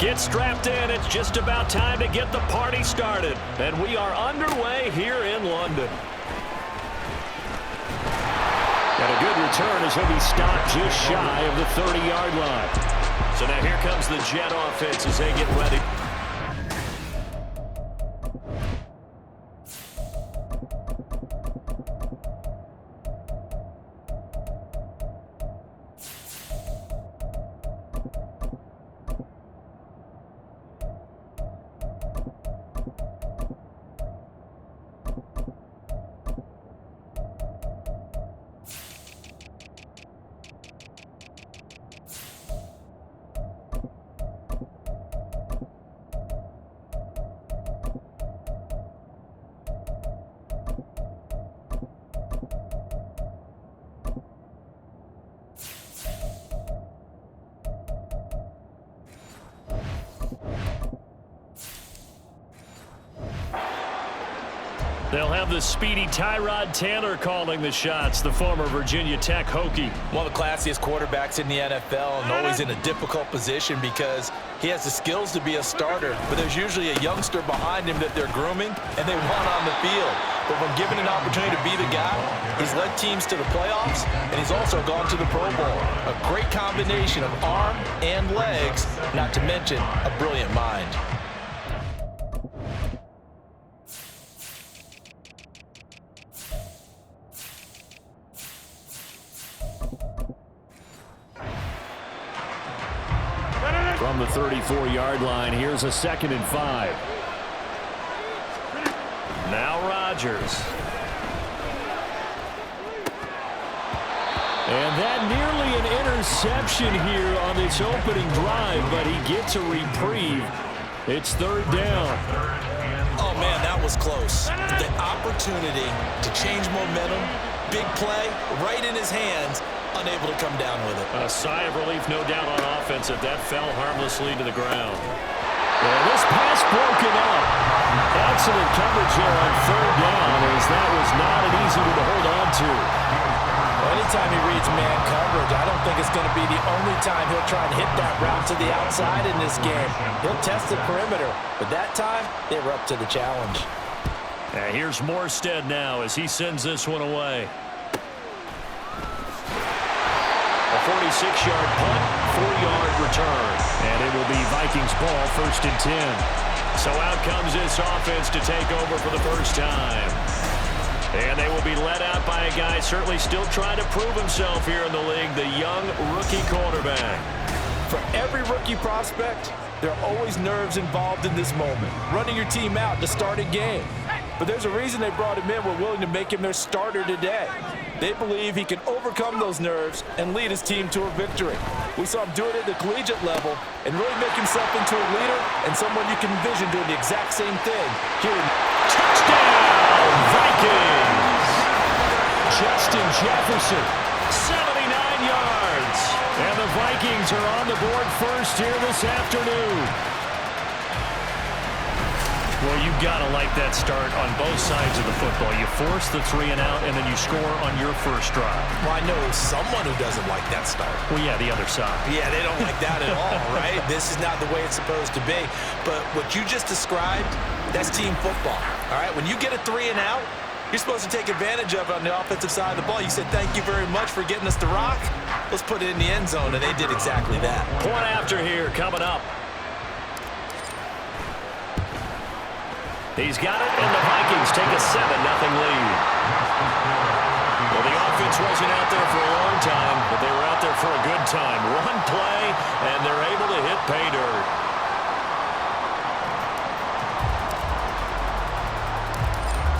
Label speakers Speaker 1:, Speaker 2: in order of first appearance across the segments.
Speaker 1: Get strapped in. It's just about time to get the party started. And we are underway here in London. And a good return as he'll be stopped just shy of the 30-yard line. So now here comes the Jet offense as they get ready. They'll have the speedy Tyrod Taylor calling the shots, the former Virginia Tech Hokie.
Speaker 2: One of the classiest quarterbacks in the NFL and always in a difficult position because he has the skills to be a starter, but there's usually a youngster behind him that they're grooming and they want on the field. But when given an opportunity to be the guy, he's led teams to the playoffs, and he's also gone to the Pro Bowl. A great combination of arm and legs, not to mention a brilliant mind.
Speaker 1: From the 34-yard line, here's a 2nd and 5. Now Rodgers. And that nearly an interception here on this opening drive, but he gets a reprieve. It's 3rd down.
Speaker 2: Oh, man, that was close. The opportunity to change momentum, big play, right in his hands, unable to come down with it.
Speaker 1: A sigh of relief, no doubt, on offense if that fell harmlessly to the ground. And this pass broken up. Excellent coverage here on 3rd down, as that was not an easy one to hold on to.
Speaker 2: Anytime he reads man coverage, I don't think it's going to be the only time he'll try and hit that route to the outside in this game. He'll test the perimeter, but that time, they were up to the challenge.
Speaker 1: And here's Morstead now as he sends this one away. A 46-yard punt, 4-yard return. And it will be Vikings ball, 1st and 10. So out comes this offense to take over for the first time. And they will be led out by a guy certainly still trying to prove himself here in the league, the young rookie quarterback.
Speaker 2: For every rookie prospect, there are always nerves involved in this moment. Running your team out to start a game. But there's a reason they brought him in. We're willing to make him their starter today. They believe he can overcome those nerves and lead his team to a victory. We saw him do it at the collegiate level and really make himself into a leader and someone you can envision doing the exact same thing here in
Speaker 1: touchdown Vikings. Justin Jefferson, 79 yards. And the Vikings are on the board first here this afternoon. Well, you've got to like that start on both sides of the football. You force the 3 and out, and then you score on your first drive.
Speaker 2: Well, I know someone who doesn't like that start.
Speaker 1: Well, yeah, the other side.
Speaker 2: Yeah, they don't like that at all, right? This is not the way it's supposed to be. But what you just described, that's team football, all right? When you get a 3 and out, you're supposed to take advantage of it on the offensive side of the ball. You said, thank you very much for getting us the rock. Let's put it in the end zone, and they did exactly that.
Speaker 1: Point after here coming up. He's got it, and the Vikings take a 7-0 lead. Well, the offense wasn't out there for a long time, but they were out there for a good time. One play, and they're able to hit pay dirt.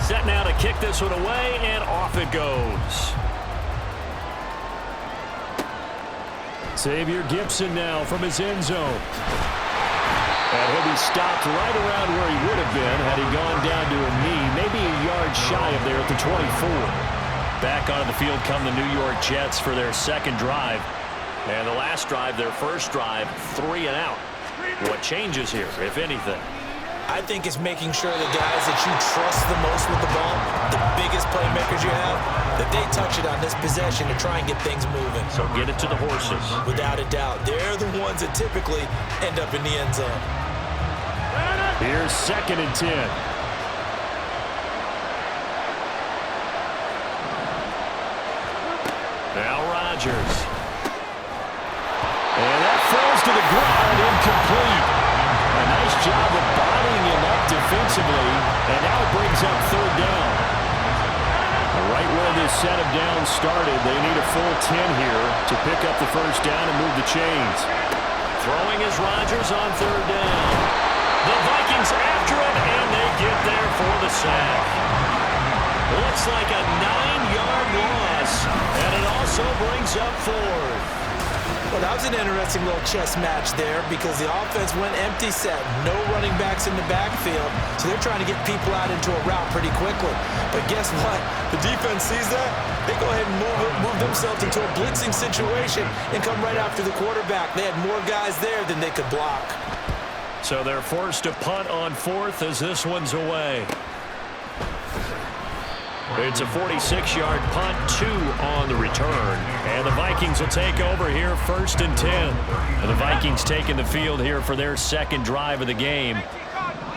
Speaker 1: Set now to kick this one away, and off it goes. Xavier Gipson now from his end zone. And he'll be stopped right around where he would have been had he gone down to a knee, maybe a yard shy of there at the 24. Back onto the field come the New York Jets for their 2nd drive. And the last drive, their first drive, 3 and out. What changes here, if anything?
Speaker 2: I think it's making sure the guys that you trust the most with the ball, the biggest playmakers you have, that they touch it on this possession to try and get things moving.
Speaker 1: So get it to the horses.
Speaker 2: Without a doubt, they're the ones that typically end up in the end zone.
Speaker 1: Here's 2nd and 10. Now Rodgers. And that falls to the ground, incomplete. A nice job of bodying him up defensively, and now it brings up 3rd down. Right where this set of downs started, they need a full 10 here to pick up the 1st down and move the chains. Throwing is Rodgers on 3rd down. The Vikings after him, and they get there for the sack. Looks like a 9-yard loss, and it also brings up 4th.
Speaker 2: Well, that was an interesting little chess match there because the offense went empty set. No running backs in the backfield, so they're trying to get people out into a route pretty quickly. But guess what? The defense sees that. They go ahead and move themselves into a blitzing situation and come right after the quarterback. They had more guys there than they could block.
Speaker 1: So they're forced to punt on 4th as this one's away. It's a 46-yard punt, 2 on the return. And the Vikings will take over here 1st and 10. And the Vikings taking the field here for their 2nd drive of the game.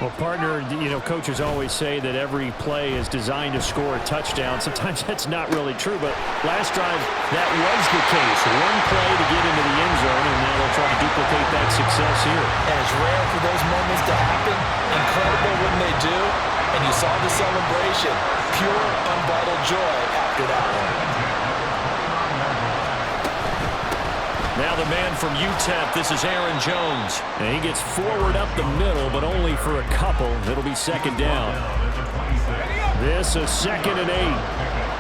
Speaker 1: Well, partner, you know, coaches always say that every play is designed to score a touchdown. Sometimes that's not really true, but last drive, that was the case. One play to get into the end zone, and now they'll try to duplicate that success here.
Speaker 2: And it's rare for those moments to happen. Incredible when they do. And you saw the celebration. Pure, unbridled joy after that one.
Speaker 1: Now the man from UTEP, this is Aaron Jones. And he gets forward up the middle, but only for a couple. It'll be 2nd down. This is 2nd and 8.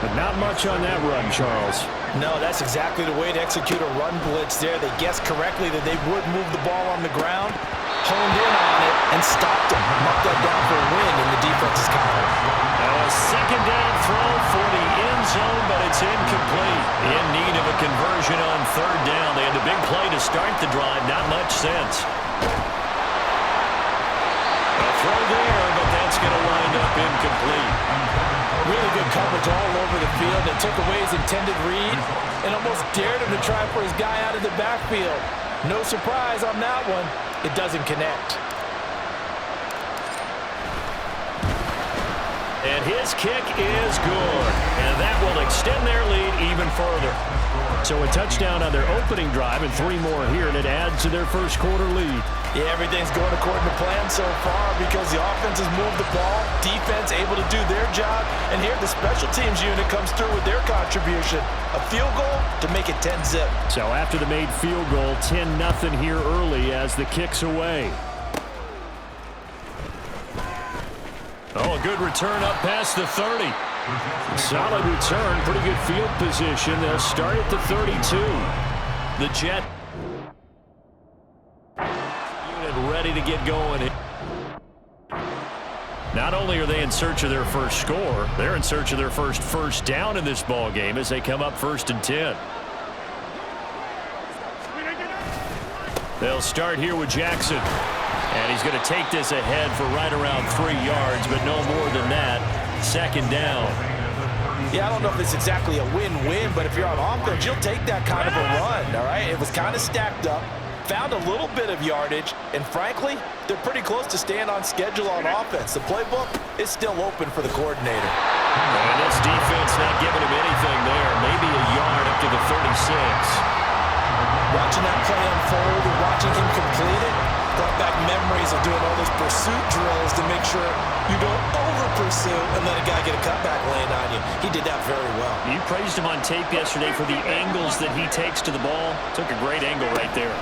Speaker 1: But not much on that run, Charles.
Speaker 2: No, that's exactly the way to execute a run blitz there. They guessed correctly that they would move the ball on the ground, honed in on it, and stopped them. Marked that down for a win in the defense's column.
Speaker 1: A 2nd down throw for the end zone, but it's incomplete. In need of a conversion on 3rd down. They had the big play to start the drive. Not much sense. A throw there, but that's going to wind up incomplete.
Speaker 2: Really good coverage all over the field. It took away his intended read and almost dared him to try for his guy out of the backfield. No surprise on that one. It doesn't connect.
Speaker 1: And his kick is good. And that will extend their lead even further. So a touchdown on their opening drive and 3 more here, and it adds to their 1st quarter lead.
Speaker 2: Yeah, everything's going according to plan so far because the offense has moved the ball, defense able to do their job, and here the special teams unit comes through with their contribution. A field goal to make it 10-zip.
Speaker 1: So after the made field goal, 10-0 here early as the kick's away. Oh, a good return up past the 30. Solid return, pretty good field position. They'll start at the 32. The Jet unit ready to get going. Not only are they in search of their first score, they're in search of their first down in this ball game as they come up 1st and 10. They'll start here with Jackson. And he's going to take this ahead for right around 3 yards, but no more than that. 2nd down.
Speaker 2: Yeah, I don't know if it's exactly a win-win, but if you're on offense, you'll take that kind of a run, all right? It was kind of stacked up, found a little bit of yardage, and frankly, they're pretty close to staying on schedule on offense. The playbook is still open for the coordinator.
Speaker 1: And this defense not giving him anything there. Maybe a yard up to the 36.
Speaker 2: Watching that play unfold and watching him complete it brought back memories of doing all those pursuit drills to make sure you don't over-pursue and let a guy get a cutback lane on you. He did that very well.
Speaker 1: You praised him on tape yesterday for the angles that he takes to the ball. Took a great angle right there.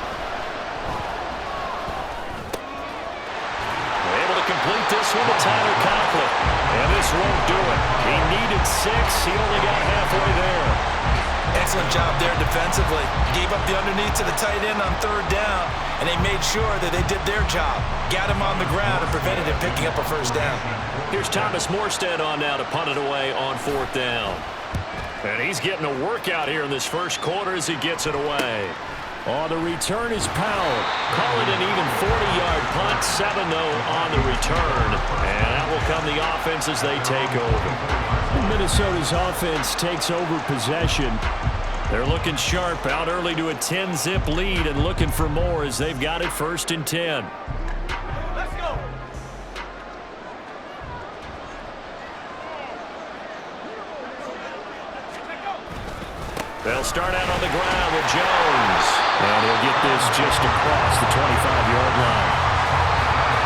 Speaker 1: Able to complete this one to Tyler Conklin. And this won't do it. He needed 6. He only got halfway there.
Speaker 2: Excellent job there defensively. Gave up the underneath to the tight end on 3rd down, and they made sure that they did their job. Got him on the ground and prevented him picking up a 1st down.
Speaker 1: Here's Thomas Morstead on now to punt it away on 4th down. And he's getting a workout here in this 1st quarter as he gets it away. Oh, the return is Powell. Call it an even 40-yard punt, 7-0 on the return. And that will come the offense as they take over. Minnesota's offense takes over possession. They're looking sharp, out early to a 10-zip lead and looking for more as they've got it 1st and 10.
Speaker 3: Let's go.
Speaker 1: They'll start out on the ground with Jones. And he'll get this just across the 25-yard line.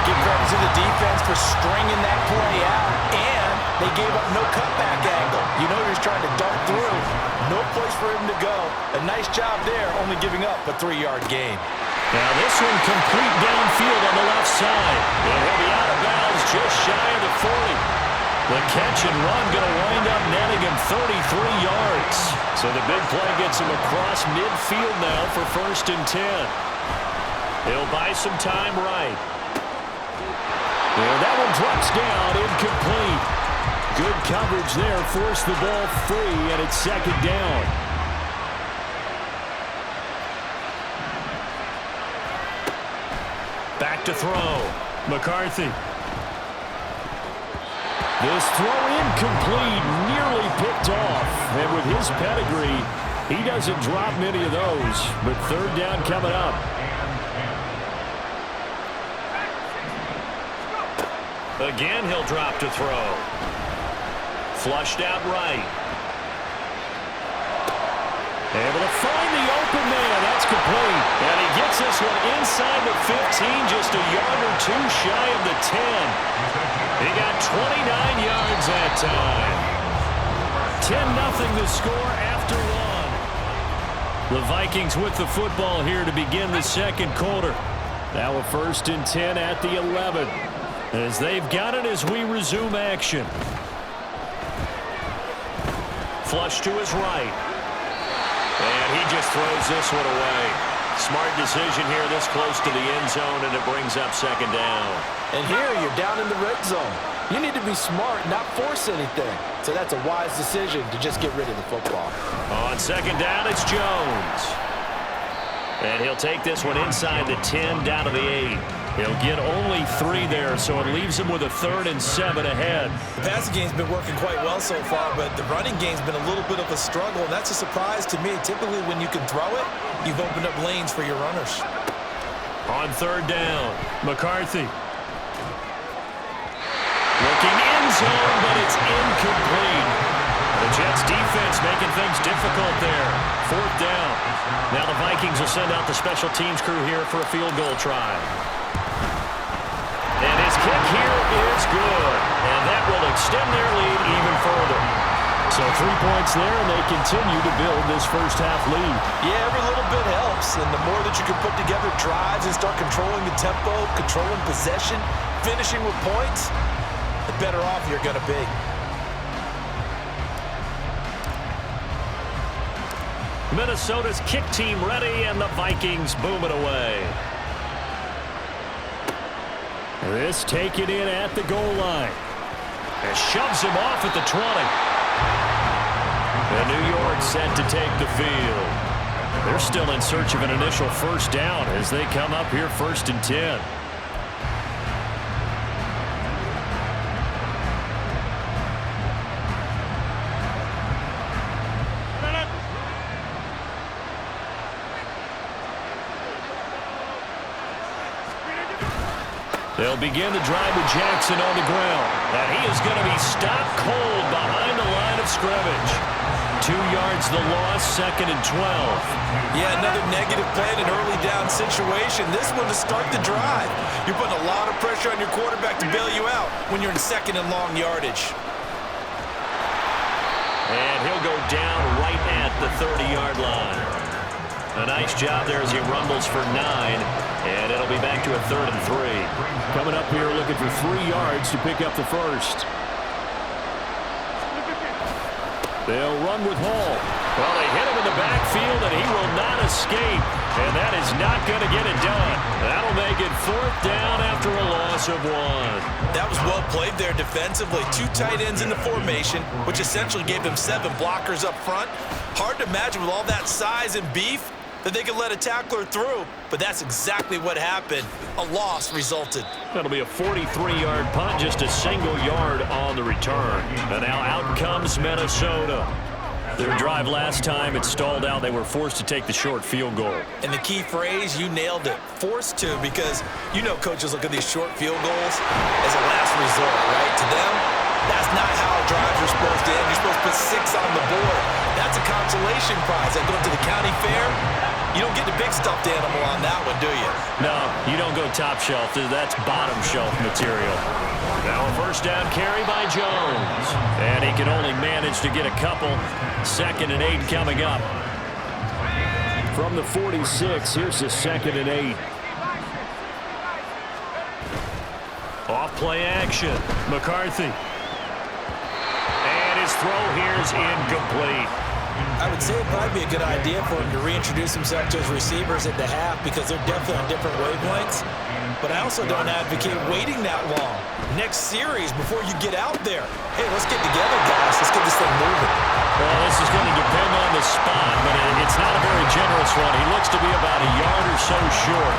Speaker 2: Give credit to the defense for stringing that play out, and they gave up no cutback angle. You know he was trying to dart through. No place for him to go. A nice job there, only giving up a 3-yard gain.
Speaker 1: Now this one complete downfield on the left side. And he'll be out of bounds just shy of the 40. The catch and run going to wind up netting him 33 yards. So the big play gets him across midfield now for 1st and 10. He'll buy some time right. And that one drops down, incomplete. Good coverage there, forced the ball free, and it's 2nd down. Back to throw. McCarthy. This throw incomplete, nearly picked off. And with his pedigree, he doesn't drop many of those. But 3rd down coming up. Again, he'll drop to throw. Flushed out right. Able to find the open man. That's complete. And he gets this one inside the 15, just a yard or 2 shy of the 10. He got 29 yards that time. 10-0 the score after 1. The Vikings with the football here to begin the 2nd quarter. Now a 1st and 10 at the 11. As they've got it as we resume action. Flush to his right. And he just throws this one away. Smart decision here this close to the end zone, and it brings up 2nd down.
Speaker 2: And here you're down in the red zone. You need to be smart, not force anything. So that's a wise decision to just get rid of the football.
Speaker 1: On 2nd down, it's Jones. And he'll take this one inside the 10 down to the 8. He'll get only 3 there, so it leaves him with a 3rd and 7 ahead.
Speaker 4: The passing game's been working quite well so far, but the running game's been a little bit of a struggle, and that's a surprise to me. Typically, when you can throw it, you've opened up lanes for your runners.
Speaker 1: On 3rd down, McCarthy. Looking end zone, but it's incomplete. The Jets defense making things difficult there. 4th down. Now the Vikings will send out the special teams crew here for a field goal try. And his kick here is good. And that will extend their lead even further. So 3 points there, and they continue to build this first half lead.
Speaker 2: Yeah, every little bit helps. And the more that you can put together drives and start controlling the tempo, controlling possession, finishing with points, the better off you're going to be.
Speaker 1: Minnesota's kick team ready, and the Vikings boom it away. This taken in at the goal line. And shoves him off at the 20. And New York set to take the field. They're still in search of an initial 1st down as they come up here 1st and 10. They'll begin the drive with Jackson on the ground. And he is going to be stopped cold behind the line of scrimmage. 2 yards the loss, 2nd and 12.
Speaker 4: Yeah, another negative play in an early down situation. This one to start the drive. You're putting a lot of pressure on your quarterback to bail you out when you're in 2nd and long yardage.
Speaker 1: And he'll go down right at the 30-yard line. A nice job there as he rumbles for 9. And it'll be back to a 3rd and 3. Coming up here looking for 3 yards to pick up the first. They'll run with Hall. Well, they hit him in the backfield, and he will not escape. And that is not going to get it done. That'll make it 4th down after a loss of 1.
Speaker 4: That was well played there defensively. 2 tight ends in the formation, which essentially gave them 7 blockers up front. Hard to imagine with all that size and beef, that they could let a tackler through, but that's exactly what happened. A loss resulted.
Speaker 1: That'll be a 43-yard punt, just a single yard on the return. And now out comes Minnesota. Their drive last time, it stalled out. They were forced to take the short field goal.
Speaker 4: And the key phrase, you nailed it, forced to, because you know coaches look at these short field goals as a last resort, right? To them, that's not how drives are supposed to end. You're supposed to put 6 on the board. That's a consolation prize. Like going to the county fair, you don't get the big stuffed animal on that one, do you?
Speaker 1: No, you don't go top shelf. That's bottom shelf material. Now a first down carry by Jones. And he can only manage to get a couple. 2nd and 8 coming up. From the 46, here's the 2nd and 8. Off play action. McCarthy. And his throw here is incomplete.
Speaker 5: I would say it'd probably be a good idea for him to reintroduce himself to his receivers at the half because they're definitely on different wavelengths. But I also don't advocate waiting that long. Next series, before you get out there, hey, let's get together, guys. Let's get this thing moving.
Speaker 1: Well, this is going to depend on the spot, but it's not a very generous one. He looks to be about a yard or so short.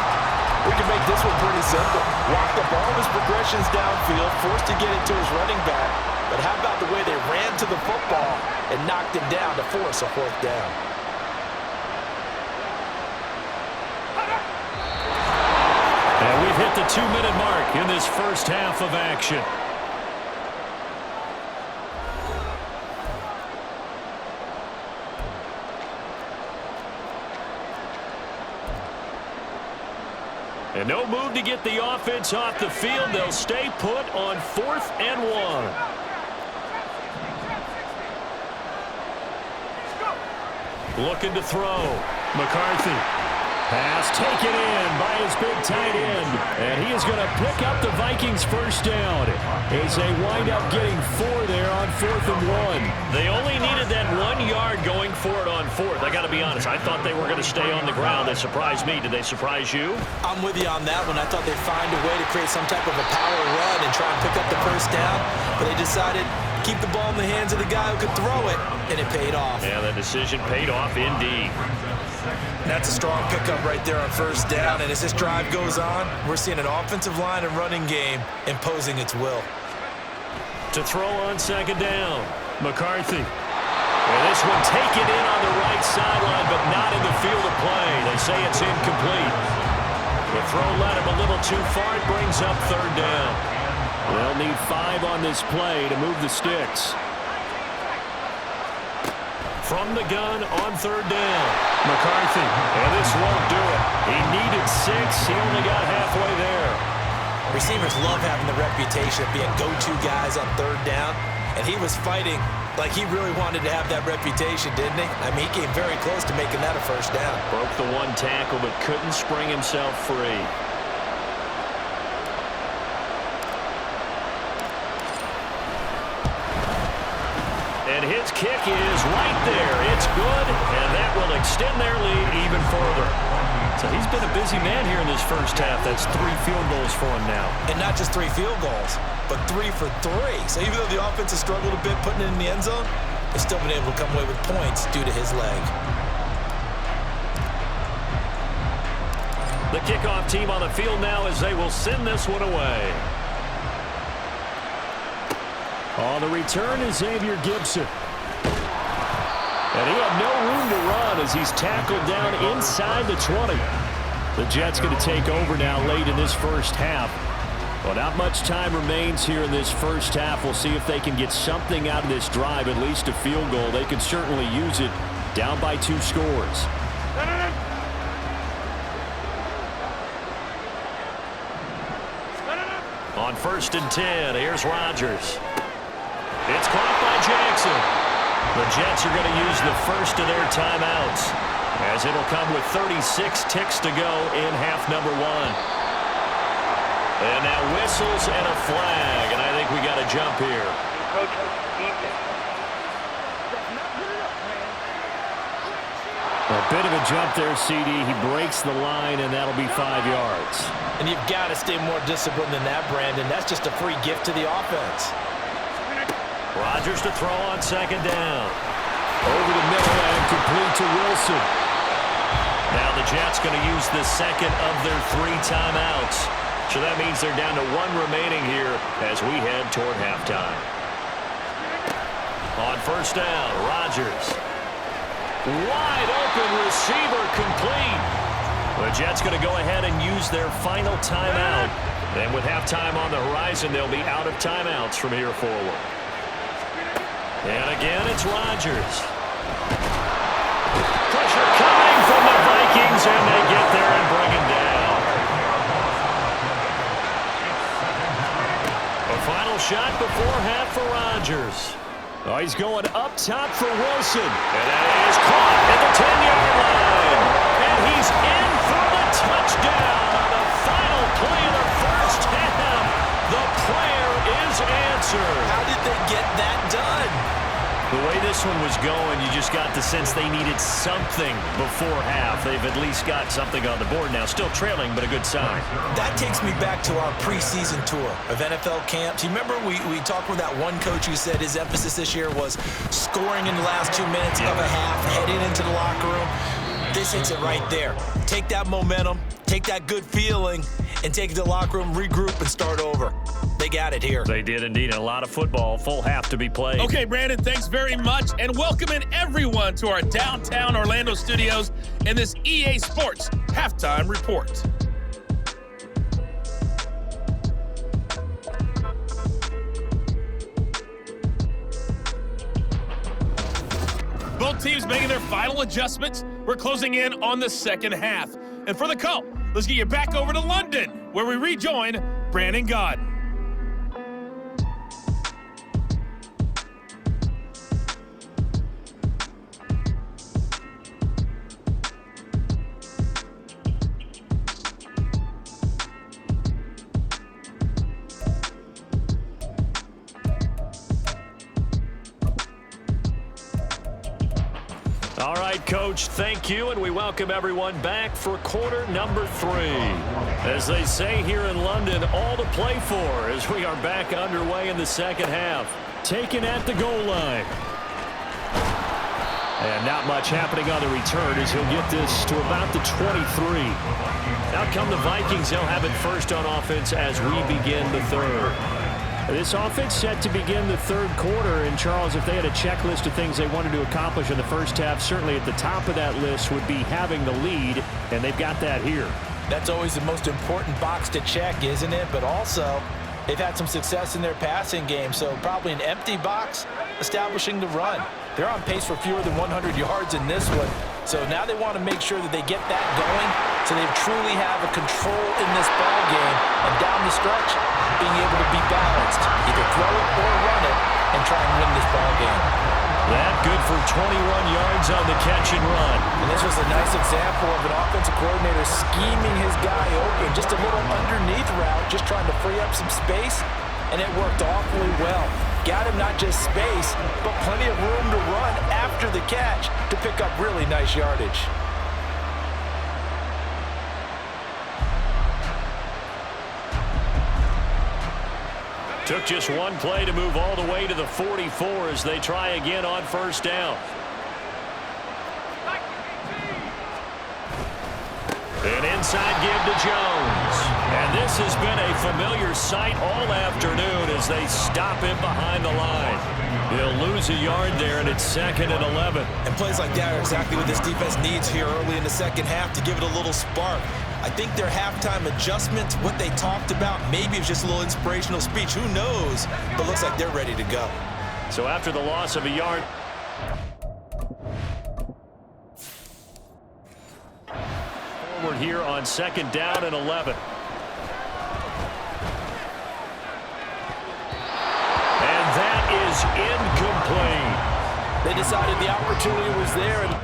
Speaker 2: We can make this one pretty simple. Locked up all his progressions downfield, forced to get it to his running back. But how about the way they ran to the football and knocked him down to force a 4th down?
Speaker 1: And we've hit the 2-minute mark in this first half of action. And no move to get the offense off the field. They'll stay put on 4th and 1. Looking to throw. McCarthy. Pass taken in by his big tight end. And he is going to pick up the Vikings' first down as they wind up getting 4 there on 4th and 1. They only needed that 1 yard going for it on 4th. I got to be honest. I thought they were going to stay on the ground. They surprised me. Did they surprise you?
Speaker 5: I'm with you on that one. I thought they'd find a way to create some type of a power run and try and pick up the first down. But they decided keep the ball in the hands of the guy who could throw it, and it paid off.
Speaker 1: Yeah, that decision paid off indeed.
Speaker 4: That's a strong pickup right there on first down. And as this drive goes on, we're seeing an offensive line and running game imposing its will.
Speaker 1: To throw on 2nd down, McCarthy. And this one taken in on the right sideline, but not in the field of play. They say it's incomplete. The throw led him a little too far. It brings up 3rd down. They'll need 5 on this play to move the sticks. From the gun on 3rd down, McCarthy. And this won't do it. He needed 6. He only got halfway there.
Speaker 5: Receivers love having the reputation of being go-to guys on 3rd down. And he was fighting like he really wanted to have that reputation, didn't he? I mean, he came very close to making that a first down.
Speaker 1: Broke the 1 tackle, but couldn't spring himself free. And his kick is right there. It's good, and that will extend their lead even further. So he's been a busy man here in this first half. That's 3 field goals for him now.
Speaker 5: And not just 3 field goals, but 3 for 3. So even though the offense has struggled a bit putting it in the end zone, they've still been able to come away with points due to his leg.
Speaker 1: The kickoff team on the field now as they will send this one away. On the return is Xavier Gibson. And he had no room to run as he's tackled down inside the 20. The Jets going to take over now late in this first half. Well, not much time remains here in this first half. We'll see if they can get something out of this drive, at least a field goal. They could certainly use it down by 2 scores. On 1st and 10, here's Rodgers. It's caught by Jackson. The Jets are going to use the first of their timeouts as it'll come with 36 ticks to go in half number 1. And now whistles and a flag, and I think we got a jump here. A bit of a jump there, CD. He breaks the line, and that'll be 5 yards.
Speaker 5: And you've got to stay more disciplined than that, Brandon. That's just a free gift to the offense.
Speaker 1: Rodgers to throw on 2nd down. Over the middle and complete to Wilson. Now the Jets going to use the second of their 3 timeouts. So that means they're down to 1 remaining here as we head toward halftime. On first down, Rodgers. Wide open receiver complete. The Jets going to go ahead and use their final timeout. And with halftime on the horizon, they'll be out of timeouts from here forward. And again, it's Rodgers. Pressure coming from the Vikings, and they get there and bring him down. A final shot before half for Rodgers. Oh, he's going up top for Wilson. And that is caught at the 10-yard line. And he's in for the touchdown on the final play of the first half. The prayer is answered.
Speaker 4: How did they get that done?
Speaker 1: The way this one was going, you just got the sense they needed something before half. They've at least got something on the board now. Still trailing, but a good sign.
Speaker 5: That takes me back to our preseason tour of NFL camps. You remember we talked with that one coach who said his emphasis this year was scoring in the last 2 minutes of a half, heading into the locker room. This hits it right there. Take that momentum, take that good feeling, and take it to the locker room, regroup, and start over. They got it here.
Speaker 1: They did indeed. A lot of football, full half to be played.
Speaker 6: Okay, Brandon, thanks very much. And welcome in everyone to our downtown Orlando studios in this EA Sports Halftime Report. Both teams making their final adjustments. We're closing in on the second half. And for the call, let's get you back over to London, where we rejoin Brandon Gaudin.
Speaker 1: All right, Coach, thank you, and we welcome everyone back for quarter number 3. As they say here in London, all to play for as we are back underway in the second half. Taken at the goal line. And not much happening on the return as he'll get this to about the 23. Out come the Vikings. They'll have it first on offense as we begin the third. This offense set to begin the third quarter, and Charles, if they had a checklist of things they wanted to accomplish in the first half, certainly at the top of that list would be having the lead, and they've got that here.
Speaker 5: That's always the most important box to check, isn't it? But also, they've had some success in their passing game, so probably an empty box establishing the run. They're on pace for fewer than 100 yards in this one, so now they want to make sure that they get that going so they truly have a control in this ball game, and down the stretch, being able to be balanced, either throw it or run it, and try and win this ball game.
Speaker 1: That good for 21 yards on the catch and run.
Speaker 5: And this was a nice example of an offensive coordinator scheming his guy open, just a little underneath route, just trying to free up some space, and it worked awfully well. Got him not just space, but plenty of room to run after the catch to pick up really nice yardage.
Speaker 1: Took just one play to move all the way to the 44 as they try again on first down. An inside give to Jones. And this has been a familiar sight all afternoon as they stop him behind the line. He'll lose a yard there, and it's 2nd and 11.
Speaker 5: And plays like that are exactly what this defense needs here early in the second half to give it a little spark. I think their halftime adjustment, what they talked about, maybe it's just a little inspirational speech. Who knows? But looks like they're ready to go.
Speaker 1: So after the loss of a yard, forward here on 2nd down and 11. And that is incomplete.
Speaker 2: They decided the opportunity was there, and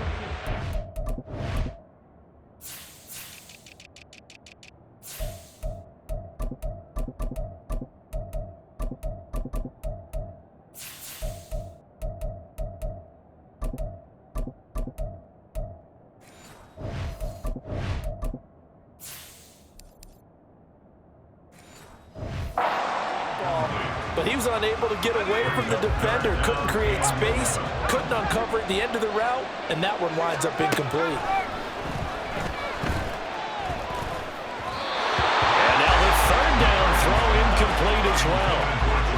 Speaker 2: but he was unable to get away from the defender, couldn't create space, couldn't uncover at the end of the route, and that one winds up incomplete.
Speaker 1: complete as well.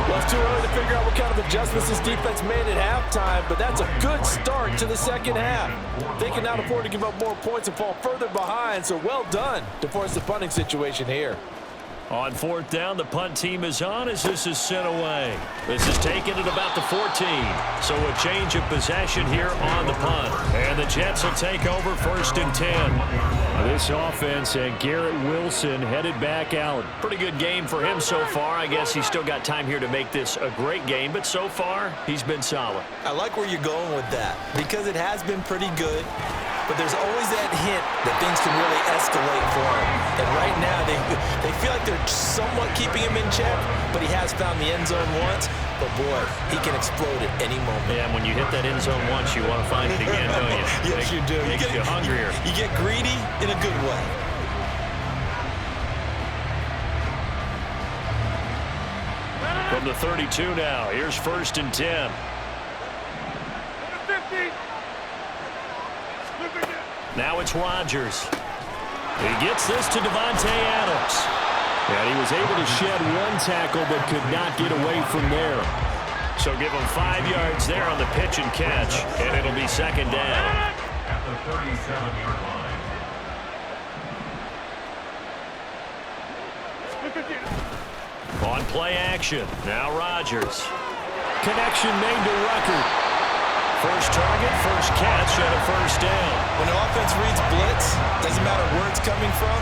Speaker 2: Well, it's too early to figure out what kind of adjustments this defense made at halftime, but that's a good start to the second half. They can now afford to give up more points and fall further behind, so well done to force the punting situation here.
Speaker 1: On fourth down, the punt team is on as this is sent away. This is taken at about the 14. So a change of possession here on the punt. And the Jets will take over 1st and 10. This offense and Garrett Wilson headed back out. Pretty good game for him so far. I guess he's still got time here to make this a great game, but so far he's been solid.
Speaker 5: I like where you're going with that because it has been pretty good. But there's always that hint that things can really escalate for him. And right now, they feel like they're somewhat keeping him in check, but he has found the end zone once. But, boy, he can explode at any moment.
Speaker 1: Yeah, when you hit that end zone once, you want to find it again, don't you?
Speaker 5: Yes, you do.
Speaker 1: Makes you hungrier.
Speaker 5: You get greedy in a good way.
Speaker 1: From the 32 now, here's 1st and 10. Now it's Rodgers. He gets this to Devontae Adams. And he was able to shed one tackle but could not get away from there. So give him 5 yards there on the pitch and catch, and it'll be 2nd down.
Speaker 3: At the 37-yard line.
Speaker 1: On play action, now Rodgers. Connection made to Ruckert. First target, first catch, and a 1st down.
Speaker 5: When the offense reads blitz, doesn't matter where it's coming from,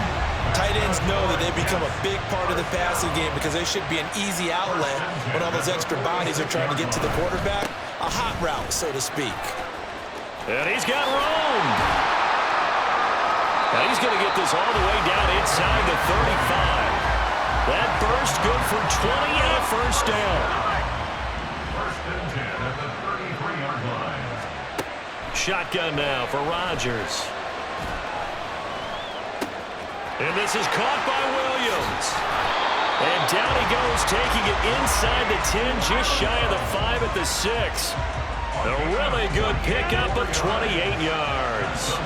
Speaker 5: tight ends know that they become a big part of the passing game because they should be an easy outlet when all those extra bodies are trying to get to the quarterback. A hot route, so to speak.
Speaker 1: And he's got roamed. Now he's going to get this all the way down inside the 35. That burst good for 20 and a 1st down.
Speaker 3: 1st and 10 at the 33-yard line.
Speaker 1: Shotgun now for Rodgers. And this is caught by Williams. And down he goes, taking it inside the 10, just shy of the 5 at the 6. A really good pickup of 28 yards.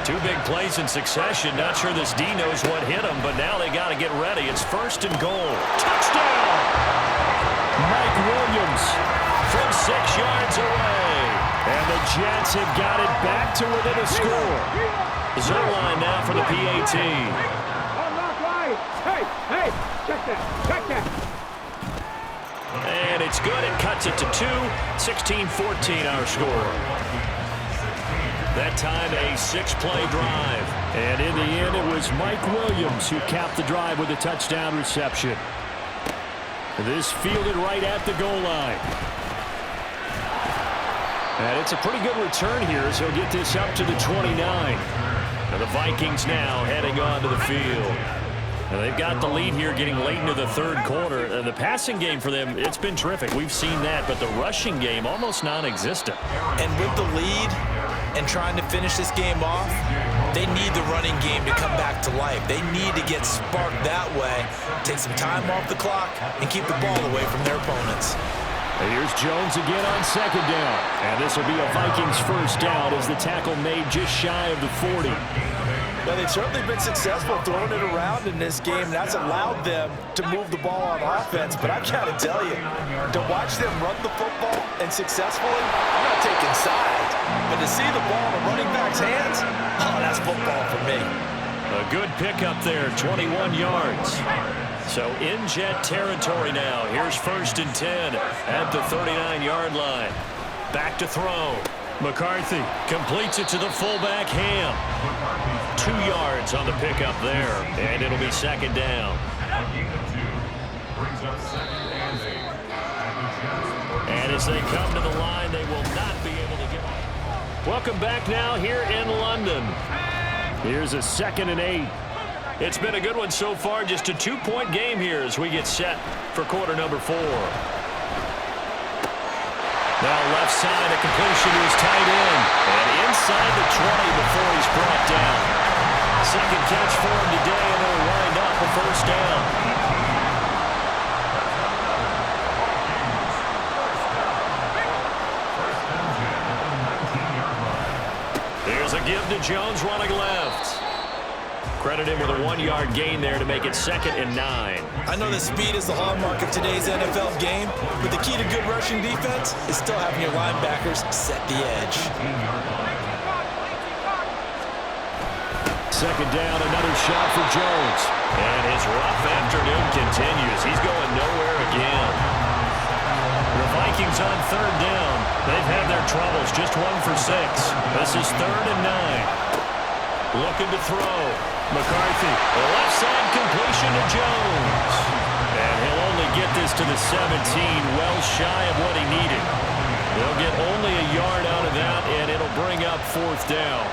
Speaker 1: 2 big plays in succession. Not sure this D knows what hit him, but now they got to get ready. It's 1st and goal. Touchdown! Mike Williams from 6 yards away. And the Jets have got it back to within a score. Zone line now for the PAT.
Speaker 7: Hey, check that.
Speaker 1: And it's good. It cuts it to 2. 16-14 our score. That time a 6-play drive. And in the end, it was Mike Williams who capped the drive with a touchdown reception. This fielded right at the goal line. And it's a pretty good return here as he'll get this up to the 29. And the Vikings now heading onto the field. And they've got the lead here getting late into the 3rd quarter. And the passing game for them, it's been terrific. We've seen that, but the rushing game almost non-existent.
Speaker 5: And with the lead and trying to finish this game off, they need the running game to come back to life. They need to get sparked that way, take some time off the clock, and keep the ball away from their opponents.
Speaker 1: And here's Jones again on 2nd down. And this will be a Vikings 1st down as the tackle made just shy of the 40.
Speaker 2: Well, they've certainly been successful throwing it around in this game. That's allowed them to move the ball on offense. But I've got to tell you, to watch them run the football and successfully, I'm not taking sides. But to see the ball in the running back's hands, oh, that's football for me.
Speaker 1: A good pickup there, 21 yards. So in Jet territory now. Here's 1st and 10 at the 39-yard line. Back to throw. McCarthy completes it to the fullback, Ham. 2 yards on the pickup there, and it'll be 2nd down. And as they come to the line, they will not be able to get it. Welcome back now here in London. Here's a 2nd and 8. It's been a good one so far, just a 2-point game here as we get set for quarter number 4. Now left side, a completion to his tight end. And inside the 20 before he's brought down. 2nd catch for him today, and they'll wind up a 1st down. There's a give to Jones running left. Credit him with a 1-yard gain there to make it 2nd and 9.
Speaker 5: I know that speed is the hallmark of today's NFL game, but the key to good rushing defense is still having your linebackers set the edge.
Speaker 1: 2nd down, another shot for Jones. And his rough afternoon continues. He's going nowhere again. The Vikings on 3rd down. They've had their troubles, just 1 for 6. This is 3rd and 9. Looking to throw. McCarthy, the left side completion to Jones. And he'll only get this to the 17, well shy of what he needed. They'll get only a yard out of that, and it'll bring up 4th down.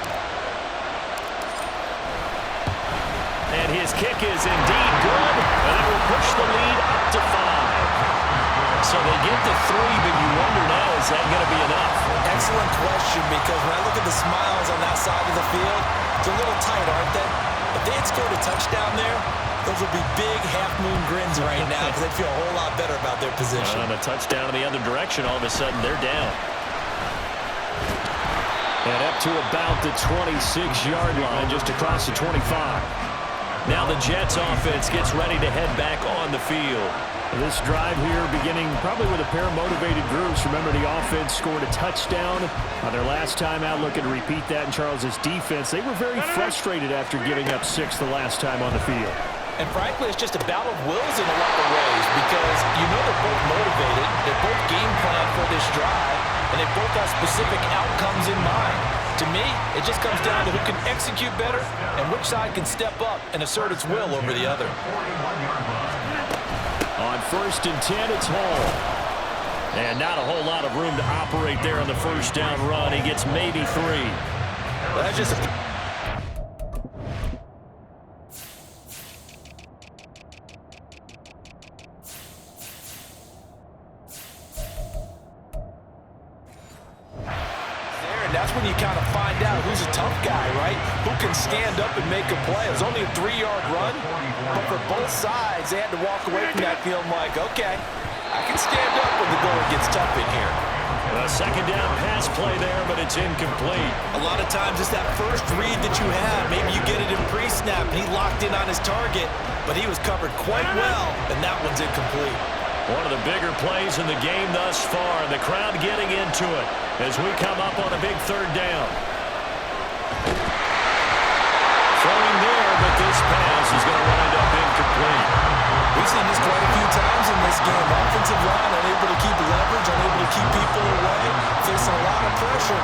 Speaker 1: And his kick is indeed good, and it will push the lead up to 5. So they get to 3, but you wonder now, is that going to be enough?
Speaker 5: Excellent question, because when I look at the smiles on that side of the field, they're a little tight, aren't they? If they had scored a touchdown there, those would be big half-moon grins right now because they'd feel a whole lot better about their position.
Speaker 1: On a touchdown in the other direction, all of a sudden they're down. And up to about the 26-yard line, just across the 25. Now the Jets offense gets ready to head back on the field. This drive here beginning probably with a pair of motivated groups. Remember, the offense scored a touchdown on their last time out. Looking to repeat that in Charles's defense. They were very frustrated after giving up 6 the last time on the field.
Speaker 2: And frankly, it's just a battle of wills in a lot of ways because you know they're both motivated. They're both game planned for this drive, and they both have specific outcomes in mind. To me, it just comes down to who can execute better and which side can step up and assert its will over the other.
Speaker 1: On 1st and 10, it's Hall. And not a whole lot of room to operate there on the 1st down run. He gets maybe 3.
Speaker 2: Well, that's just a... That's when you kind of find out who's a tough guy, right? Who can stand up and make a play. It was only a 3-yard run, but for both sides, they had to walk away from that feeling like, okay, I can stand up when the going gets tough in here.
Speaker 1: A 2nd down pass play there, but it's incomplete.
Speaker 5: A lot of times it's that first read that you have. Maybe you get it in pre-snap, and he locked in on his target, but he was covered quite well, and that one's incomplete.
Speaker 1: One of the bigger plays in the game thus far. The crowd getting into it as we come up on a big 3rd down. Throwing there, but this pass is going to wind up incomplete.
Speaker 5: We've seen this quite a few times in this game. Offensive line unable to keep leverage, unable to keep people away, facing a lot of pressure.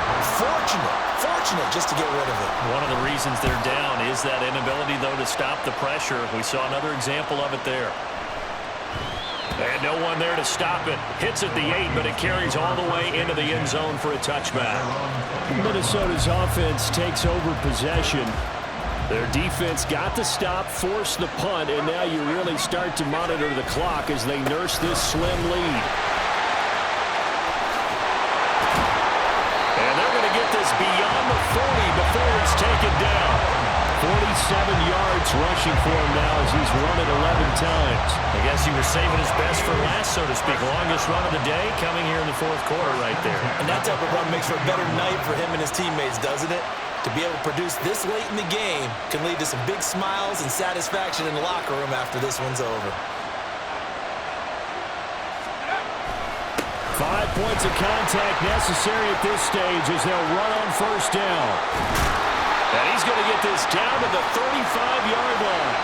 Speaker 5: Fortunate just to get rid of it.
Speaker 1: One of the reasons they're down is that inability, though, to stop the pressure. We saw another example of it there. And no one there to stop it. Hits at the 8, but it carries all the way into the end zone for a touchback. Minnesota's offense takes over possession. Their defense got the stop, forced the punt, and now you really start to monitor the clock as they nurse this slim lead. And they're going to get this beyond the 40 before it's taken down. 47 yards rushing for him now as he's run it 11 times. I guess he was saving his best for last, so to speak. Longest run of the day coming here in the 4th quarter right there.
Speaker 5: And that type of run makes for a better night for him and his teammates, doesn't it? To be able to produce this late in the game can lead to some big smiles and satisfaction in the locker room after this one's over.
Speaker 1: 5 points of contact necessary at this stage as they'll run on 1st down. And he's going to get this down to the 35-yard line.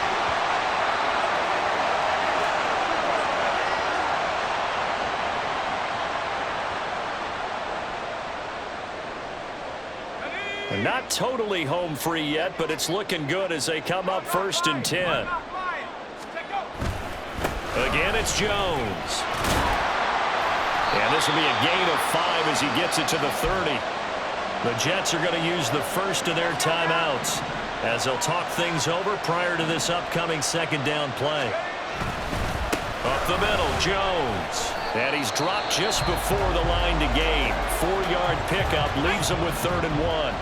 Speaker 1: And not totally home free yet, but it's looking good as they come up 1st and 10. Again, it's Jones. And this will be a gain of 5 as he gets it to the 30. The Jets are going to use the first of their timeouts as they'll talk things over prior to this upcoming 2nd down play. Up the middle, Jones. And he's dropped just before the line to gain. 4-yard pickup leaves him with 3rd and 1.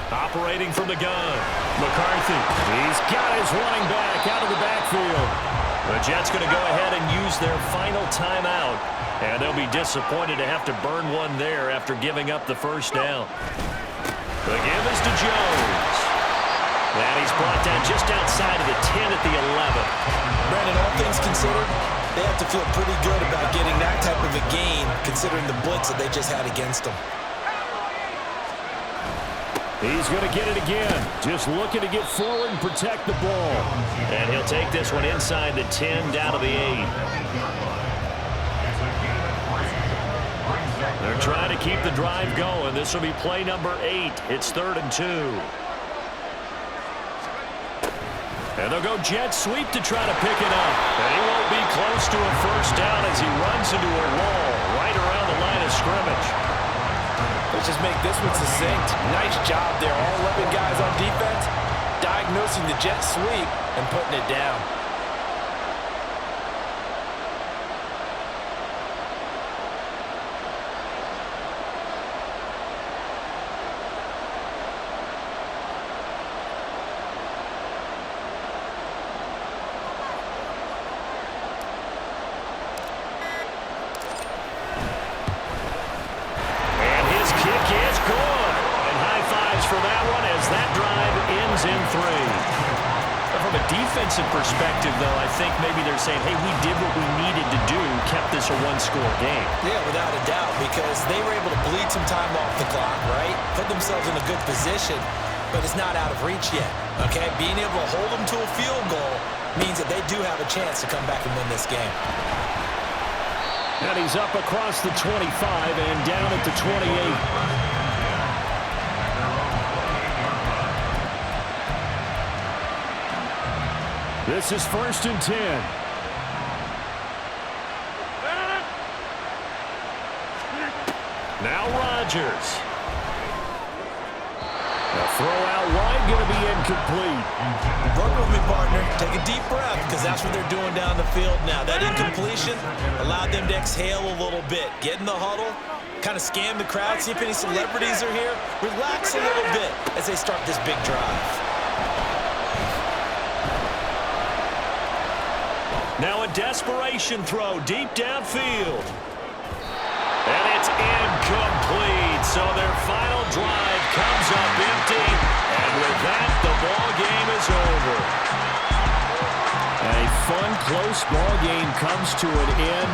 Speaker 1: Operating from the gun, McCarthy. He's got his running back out of the backfield. The Jets going to go ahead and use their final timeout, and they'll be disappointed to have to burn one there after giving up the first down. The give is to Jones. And he's brought down just outside of the 10 at the 11.
Speaker 5: Brandon, all things considered, they have to feel pretty good about getting that type of a gain considering the blitz that they just had against them.
Speaker 1: He's going to get it again. Just looking to get forward and protect the ball. And he'll take this one inside the 10 down to the 8. They're trying to keep the drive going. This will be play number 8. It's 3rd and 2. And they'll go jet sweep to try to pick it up. And he won't be close to a first down as he runs into a wall right around the line of scrimmage.
Speaker 2: Let's just make this one succinct. Nice job there. All 11 guys on defense diagnosing the jet sweep and putting it down.
Speaker 1: Defensive perspective, though, I think maybe they're saying, hey, we did what we needed to do, kept this a one-score game.
Speaker 5: Yeah, without a doubt, because they were able to bleed some time off the clock, right? Put themselves in a good position, but it's not out of reach yet, okay? Being able to hold them to a field goal means that they do have a chance to come back and win this game.
Speaker 1: And he's up across the 25 and down at the 28. This is 1st and 10. Now Rodgers. A throw out wide, going to be incomplete.
Speaker 5: Work with me, partner. Take a deep breath, because that's what they're doing down the field now. That incompletion allowed them to exhale a little bit. Get in the huddle, kind of scan the crowd, see if any celebrities are here. Relax a little bit as they start this big drive.
Speaker 1: Now a desperation throw deep downfield. And it's incomplete. So their final drive comes up empty. And with that, the ball game is over. A fun, close ball game comes to an end.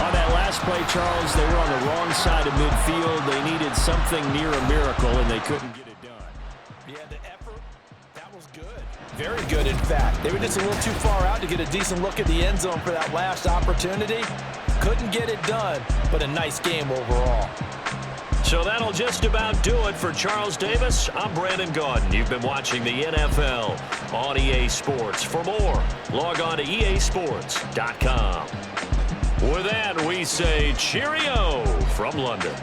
Speaker 1: On that last play, Charles, they were on the wrong side of midfield. They needed something near a miracle, and they couldn't get it done.
Speaker 5: Yeah, the effort, that was good.
Speaker 2: Very good, in fact. They were just a little too far out to get a decent look at the end zone for that last opportunity. Couldn't get it done, but a nice game overall.
Speaker 1: So that'll just about do it for Charles Davis. I'm Brandon Gaudin. You've been watching the NFL on EA Sports. For more, log on to easports.com. With that, we say cheerio from London.